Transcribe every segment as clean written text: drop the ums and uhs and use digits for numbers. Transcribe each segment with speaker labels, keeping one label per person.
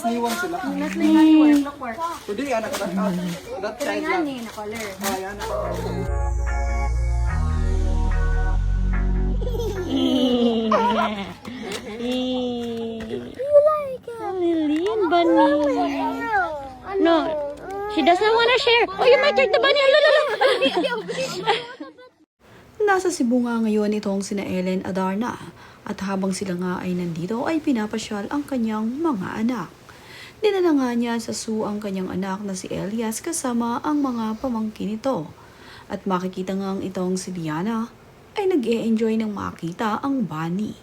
Speaker 1: niwan sila.
Speaker 2: Nas na nga work.
Speaker 1: Today, anak ka that child lang.
Speaker 2: Nga na color.
Speaker 1: Oh, yan.
Speaker 2: You like it?
Speaker 3: Lillian Bunny. No, she doesn't wanna share. Oh, you might take the bunny.
Speaker 4: Nasa Cebu nga ngayon itong sina Ellen Adarna at habang sila nga ay nandito ay pinapasyal ang kanyang mga anak. Dinala nga niya sa zoo ang kanyang anak na si Elias kasama ang mga pamangkin nito. At makikita nga itong si Liana ay nag-e-enjoy ng makita ang bunny.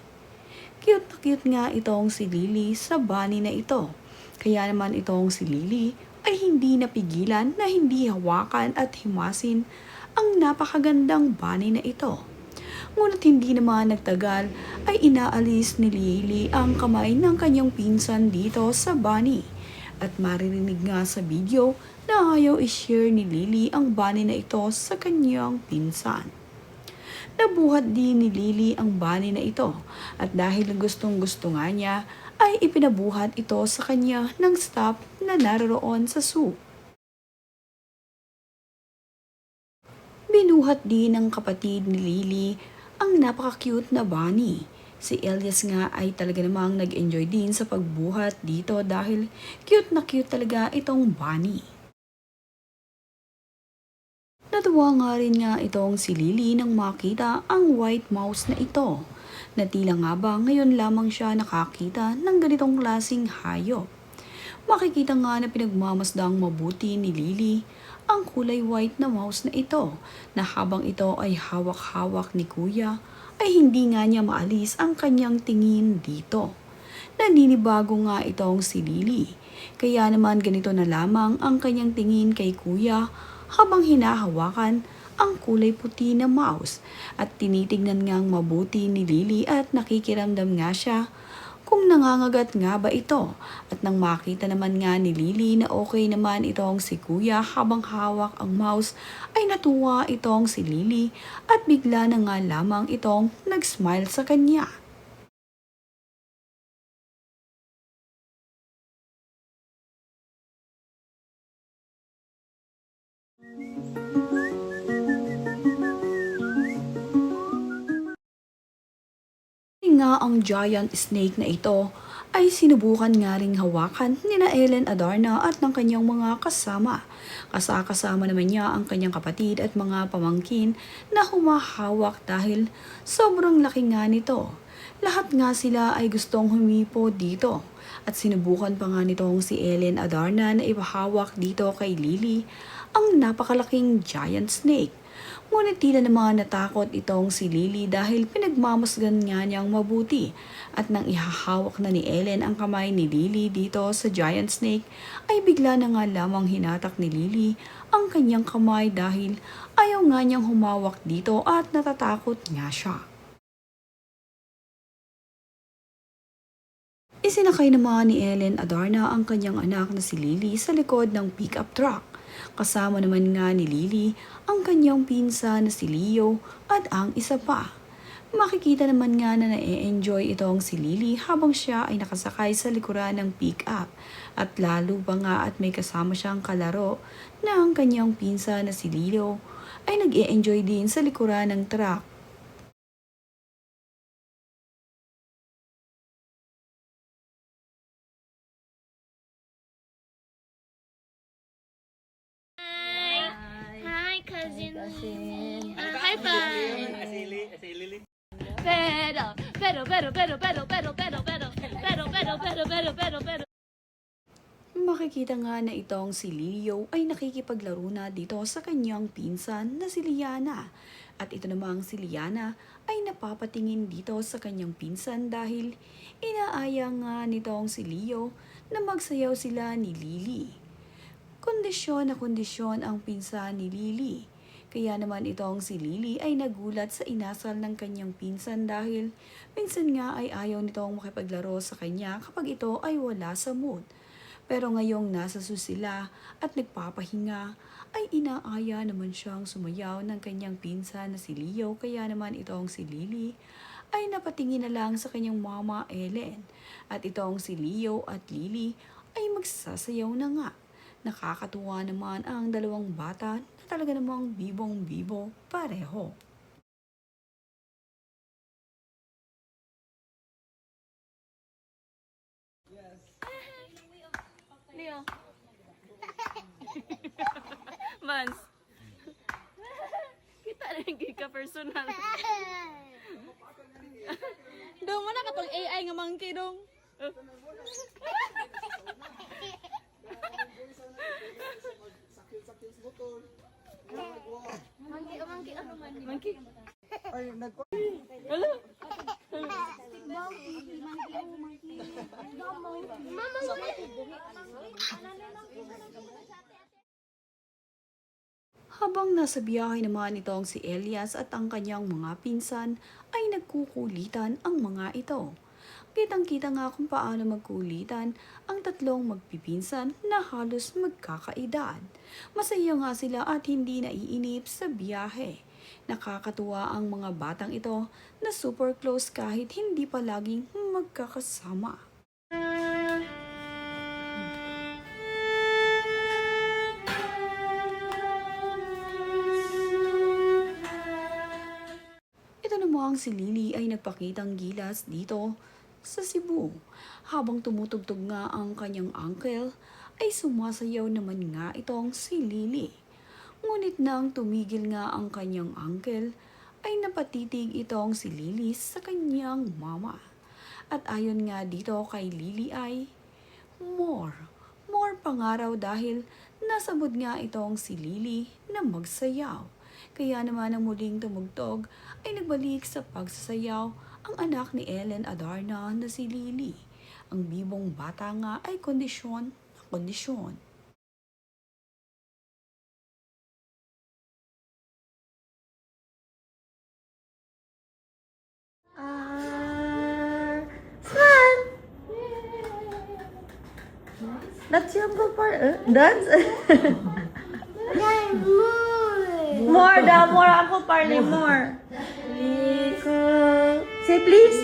Speaker 4: Cute na cute nga itong si Lily sa bunny na ito. Kaya naman itong si Lily ay hindi napigilan na hindi hawakan at himasin ang napakagandang bunny na ito. Ngunit hindi naman nagtagal ay inaalis ni Lily ang kamay ng kanyang pinsan dito sa bunny. At maririnig nga sa video na ayaw i-share ni Lily ang bunny na ito sa kanyang pinsan. Nabuhat din ni Lily ang bunny na ito at dahil gustong gusto nga niya ay ipinabuhat ito sa kanya ng staff na naroon sa zoo. Binuhat din ng kapatid ni Lily ang napaka-cute na bunny. Si Elias nga ay talaga namang nag-enjoy din sa pagbuhat dito dahil cute na cute talaga itong bunny. Natuwa nga rin nga itong si Lily nang makita ang white mouse na ito. Na tila nga ba ngayon lamang siya nakakita ng ganitong klaseng hayop. Makikita nga na pinagmamasdang mabuti ni Lily ang kulay white na mouse na ito na habang ito ay hawak-hawak ni kuya ay hindi nga niya maalis ang kanyang tingin dito. Naninibago nga itong si Lily kaya naman ganito na lamang ang kanyang tingin kay kuya habang hinahawakan ang kulay puti na mouse at tinitignan ngang mabuti ni Lily at nakikiramdam nga siya kung nangangagat nga ba ito. At nang makita naman nga ni Lily na okay naman itong si kuya habang hawak ang mouse ay natuwa itong si Lily at bigla na nga lamang itong nag-smile sa kanya. Nga ang giant snake na ito ay sinubukan nga ring hawakan ni na Ellen Adarna at ng kanyang mga kasama. Kasama naman niya ang kanyang kapatid at mga pamangkin na humahawak dahil sobrang laki nga nito. Lahat nga sila ay gustong humipo dito at sinubukan pa nga nitong si Ellen Adarna na ipahawak dito kay Lily ang napakalaking giant snake. Ngunit tila naman natakot itong si Lily dahil pinagmamasgan nga niyang mabuti at nang ihahawak na ni Ellen ang kamay ni Lily dito sa giant snake ay bigla na nga lamang hinatak ni Lily ang kanyang kamay dahil ayaw nga niyang humawak dito at natatakot nga siya. Isinakay naman ni Ellen Adarna ang kanyang anak na si Lily sa likod ng pickup truck. Kasama naman nga ni Lily ang kanyang pinsan na si Leo at ang isa pa. Makikita naman nga na na-enjoy itong si Lily habang siya ay nakasakay sa likuran ng pick-up at lalo pa nga at may kasama siyang kalaro na ang kanyang pinsan na si Leo ay nag-e-enjoy din sa likuran ng truck.
Speaker 3: Hi, cousin. High five. Pero.
Speaker 4: Makikita nga na itong si Leo ay nakikipaglaro na dito sa kanyang pinsan na si Liana. At ito namang si Liana ay napapatingin dito sa kanyang pinsan dahil inaaya nga nitong si Leo na magsayaw sila ni Lily. Kondisyon na kondisyon ang pinsan ni Lily. Kaya naman itong si Lily ay nagulat sa inasal ng kanyang pinsan dahil minsan nga ay ayaw nitong makipaglaro sa kanya kapag ito ay wala sa mood. Pero ngayong nasa zoo sila at nagpapahinga ay inaaya naman siyang sumayaw ng kanyang pinsan na si Leo kaya naman itong si Lily ay napatingin na lang sa kanyang mama Ellen. At itong si Leo at Lily ay magsasayaw na nga. Nakakatuwa naman ang dalawang bata na talaga namang bibong-bibo pareho.
Speaker 3: Leo. Mans. Kita na yung ka personal. Dong, mana ka tong AI nga monkey dong? Monkey.
Speaker 1: Ay,
Speaker 3: Hello.
Speaker 4: Habang nasa biyahe naman itong si Elias at ang kanyang mga pinsan ay nagkukulitan ang mga ito. Kitang-kita nga kung paano magkulitan ang tatlong magpipinsan na halos magkakaedad. Masaya nga sila at hindi naiinip sa biyahe. Nakakatuwa ang mga batang ito na super close kahit hindi palaging magkakasama. Ito namang si Lily ay nagpakitang gilas dito sa Cebu. Habang tumutugtog nga ang kanyang uncle, ay sumasayaw naman nga itong si Lily. Ngunit nang tumigil nga ang kanyang uncle, ay napatitig itong si Lily sa kanyang mama. At ayon nga dito kay Lily ay, more pangaraw dahil nasabod nga itong si Lily na magsayaw. Kaya naman ang muling tumugtog ay nagbalik sa pagsasayaw ang anak ni Ellen Adarna na si Lily. Ang bibong bata nga ay kondisyon na kondisyon.
Speaker 2: Smile! That's your uncle part. That's more. More uncle Parley more. Please. Say please.